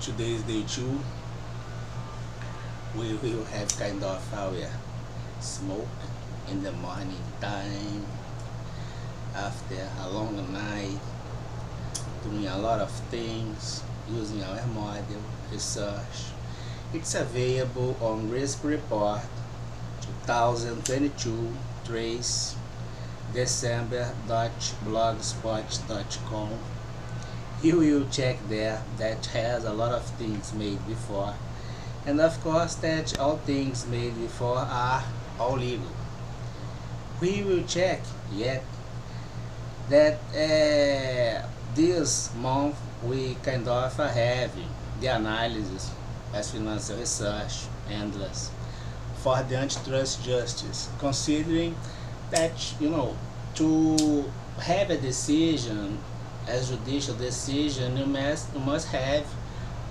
Today is day 2. We will have kind of our smoke in the morning time after a long night, doing a lot of things using our model research. It's available on Risk Report 2022 trace december.blogspot.com. You will check there, that has a lot of things made before, and of course that all things made before are all legal. We will check yet that this month we kind of have the analysis as financial research endless for the antitrust justice, considering that to have a decision, as judicial decision, you must have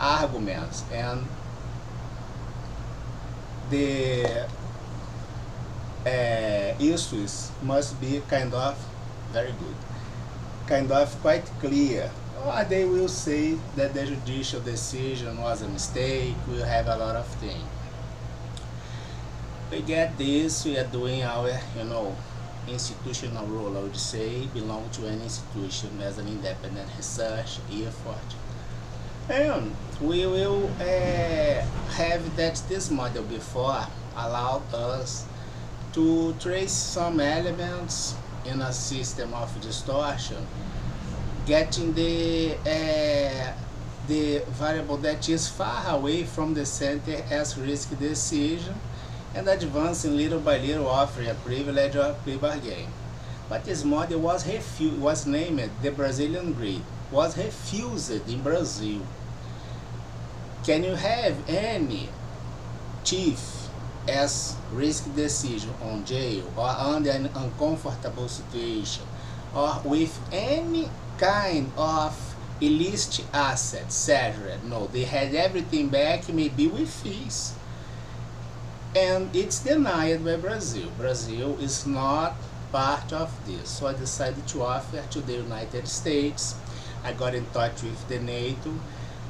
arguments, and the issues must be kind of very good, kind of quite clear, or they will say that the judicial decision was a mistake. We'll have a lot of things. We get this, we are doing our institutional role, I would say, belong to an institution as an independent research effort. And we will have that this model before allow us to trace some elements in a system of distortion, getting the variable that is far away from the center as risk decision, and advancing little by little, offering a privilege or pre-bargain. But this model was named the Brazilian grid, was refused in Brazil. Can you have any chief as risk decision on jail or under an uncomfortable situation or with any kind of illicit assets severed? No, they had everything back, maybe with fees. And it's denied by Brazil. Brazil is not part of this. So I decided to offer to the United States. I got in touch with the NATO,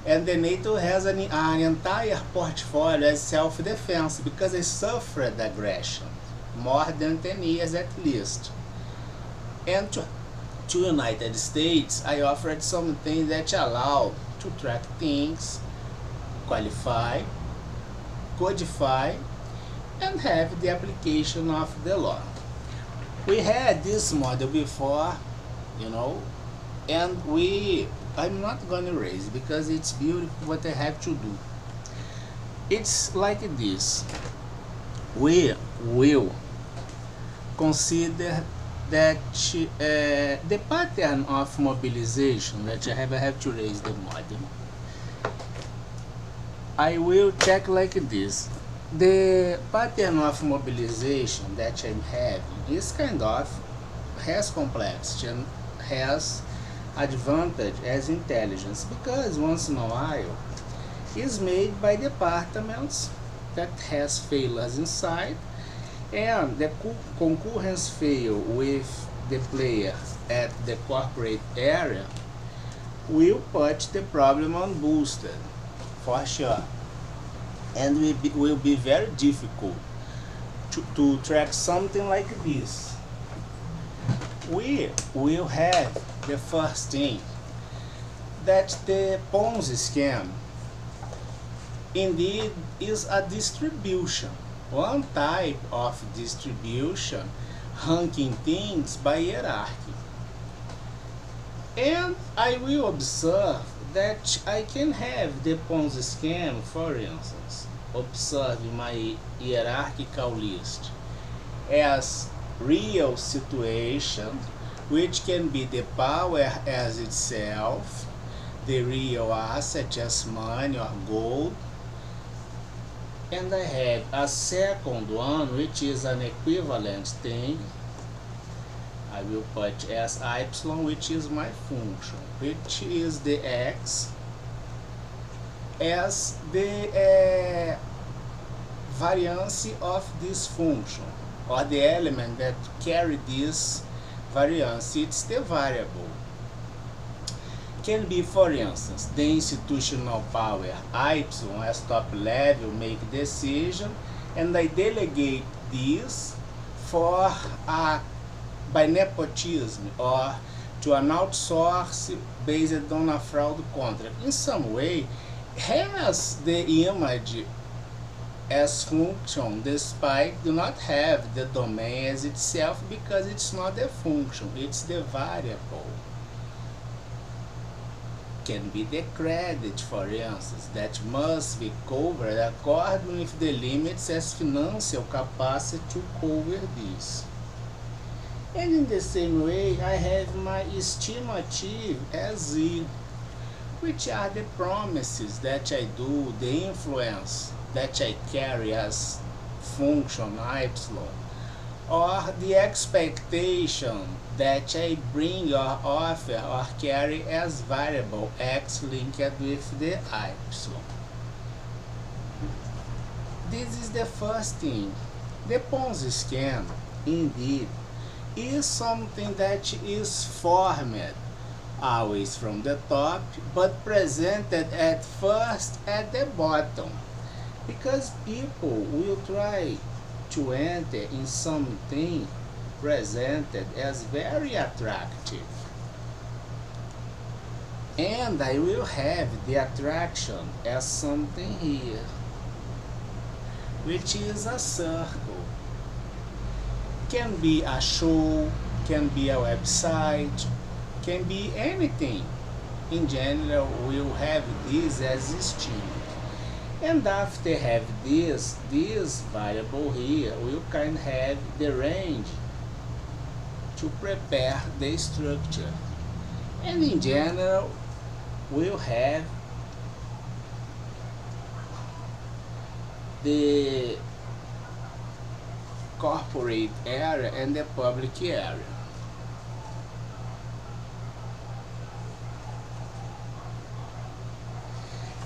and the NATO has an entire portfolio as self-defense because they suffered aggression more than 10 years at least. And to United States, I offered something that allowed to track things, qualify, codify, and have the application of the law. We had this model before, and I'm not going to erase because it's beautiful what I have to do. It's like this. We will consider that the pattern of mobilization that I have to raise the model. I will check like this. The pattern of mobilization that I'm having is kind of has complexity and has advantage as intelligence, because once in a while is made by departments that has failures inside, and the concurrence fail with the player at the corporate area will put the problem on boosted for sure, and it will be very difficult to track something like this. We will have the first thing, that the Ponzi scam indeed is a distribution, one type of distribution, ranking things by hierarchy. And I will observe that I can have the Ponzi scam, for instance, observe my hierarchical list as real situation, which can be the power as itself, the real asset as money or gold, and I have a second one which is an equivalent thing. I will put as epsilon, which is my function, which is the x, as the variance of this function, or the element that carry this variance. It's the variable. can be, for instance, the institutional power Y as top level make decision, and I delegate this for by nepotism or to an outsource based on a fraud contract. In some way, has the image as function despite do not have the domain as itself because it's not the function, it's the variable. Can be the credit, for instance, that must be covered according with the limits as financial capacity to cover this. And in the same way, I have my estimative as Z, which are the promises that I do, the influence that I carry as function Y, or the expectation that I bring or offer or carry as variable X linked with the Y. This is the first thing. The Ponzi scheme, indeed, is something that is formed always from the top, but presented at first at the bottom, because people will try to enter in something presented as very attractive, and I will have the attraction as something here, which is a circle. Can be a show, can be a website, can be anything. In general, we'll have this as string. And after have this variable here, we can have the range to prepare the structure. And in general, we'll have the corporate area and the public area.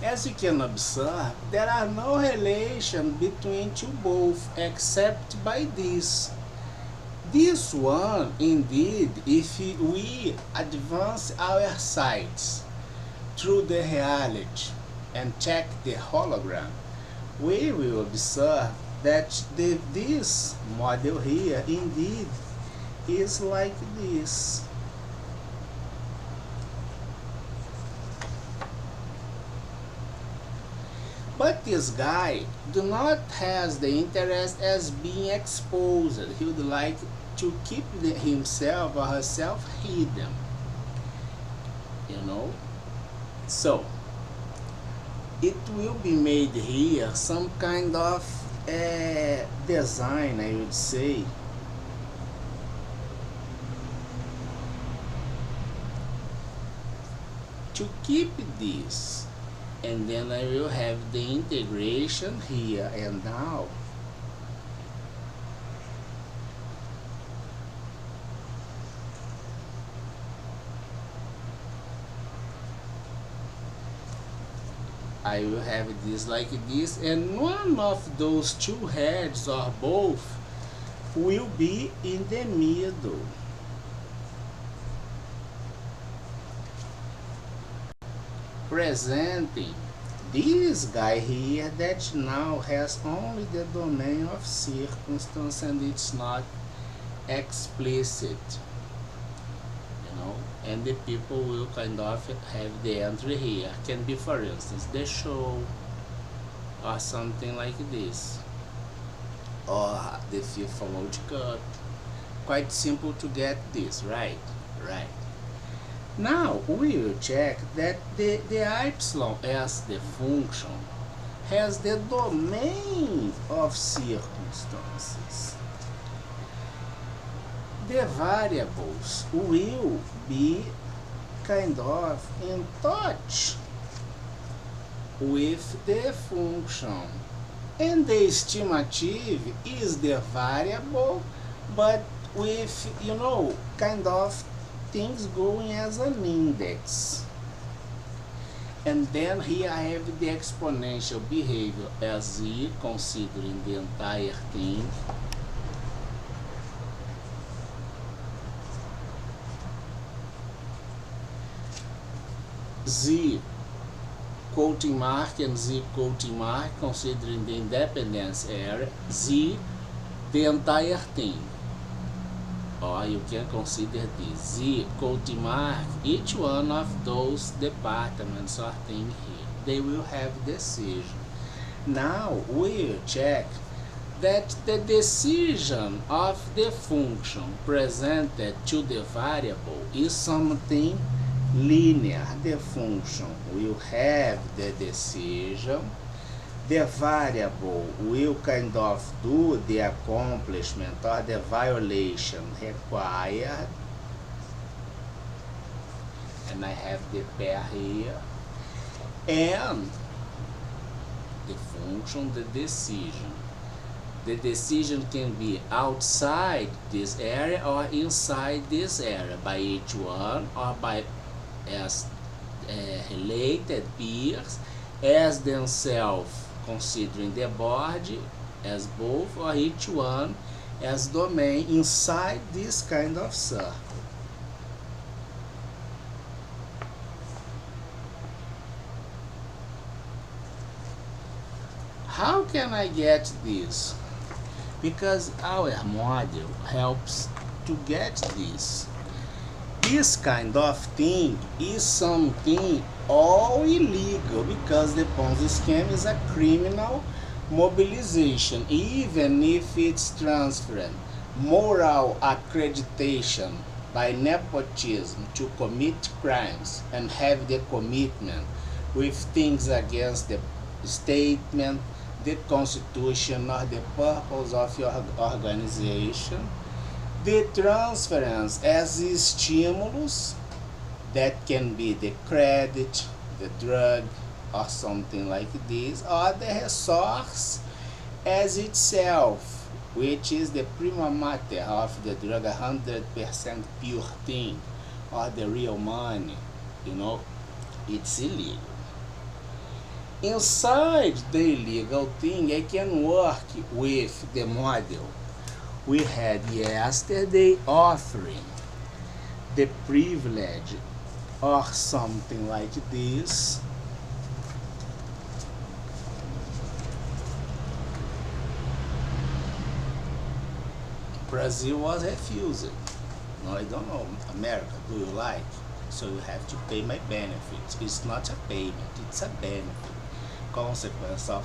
As you can observe, there are no relation between to both except by this. This one, indeed, if we advance our sights through the reality and check the hologram, we will observe that this model here indeed is like this. But this guy do not has the interest as being exposed. He would like to keep himself or herself hidden. So it will be made here some kind of design, I would say, to keep this, and then I will have the integration here and now. I will have this like this, and one of those two heads or both will be in the middle. Presenting this guy here that now has only the domain of circumstance and it's not explicit. And the people will kind of have the entry here. Can be, for instance, the show or something like this, or the FIFA World Cup. Quite simple to get this, right? Now we will check that the y as the function has the domain of circumstances. The variables will be kind of in touch with the function, and the estimative is the variable, but with kind of things going as an index. And then here I have the exponential behavior as z, considering the entire thing. Z quoting mark and Z quoting mark, considering the independence area, Z the entire thing. Or you can consider this Z quoting mark each one of those departments or things here. They will have decision. Now we will check that the decision of the function presented to the variable is something linear. The function will have the decision, the variable will kind of do the accomplishment or the violation required, and I have the pair here, and the function, the decision. The decision can be outside this area or inside this area by each one or by as related peers as themselves, considering the board as both or each one as domain inside this kind of circle. How can I get this? Because our model helps to get this. This kind of thing is something all illegal because the Ponzi scheme is a criminal mobilization, even if it's transferred moral accreditation by nepotism to commit crimes and have the commitment with things against the statement, the constitution, or the purpose of your organization. The transference as a stimulus, that can be the credit, the drug, or something like this, or the resource as itself, which is the prima mater of the drug, 100% pure thing, or the real money, it's illegal. Inside the illegal thing, I can work with the model we had yesterday, offering the privilege or something like this. Brazil was refused. No, I don't know. America, do you like? So you have to pay my benefits. It's not a payment, it's a benefit. Consequence of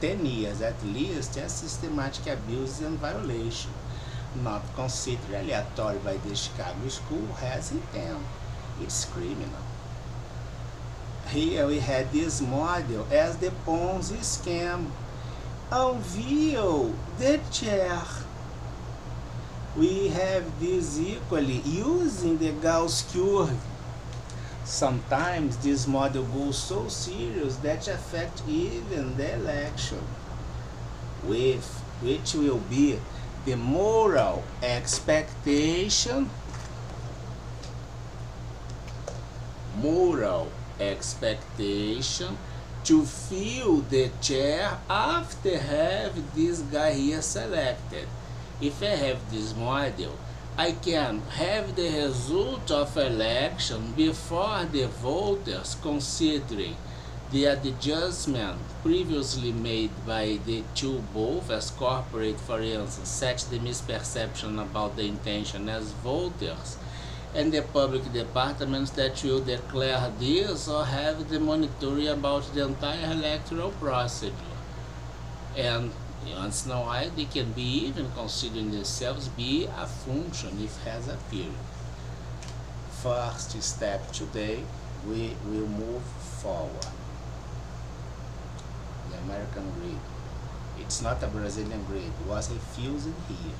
10 years at least as systematic abuse and violation, not considered aleatory by the Chicago school, has intent. It's criminal. Here we had this model as the Ponzi scam. Unveiled the chair. We have this equally using the Gauss curve. Sometimes this model goes so serious that affect even the election, which will be the moral expectation to fill the chair after have this guy here selected. If I have this model, I can have the result of election before the voters, considering the adjustment previously made by the two both as corporate, for instance, set the misperception about the intention as voters, and the public departments that will declare this or have the monitoring about the entire electoral procedure. And once in a while, they can be even considering themselves be a function if has a period. First step today, we will move forward. The American grid. It's not a Brazilian grid. It was refused here.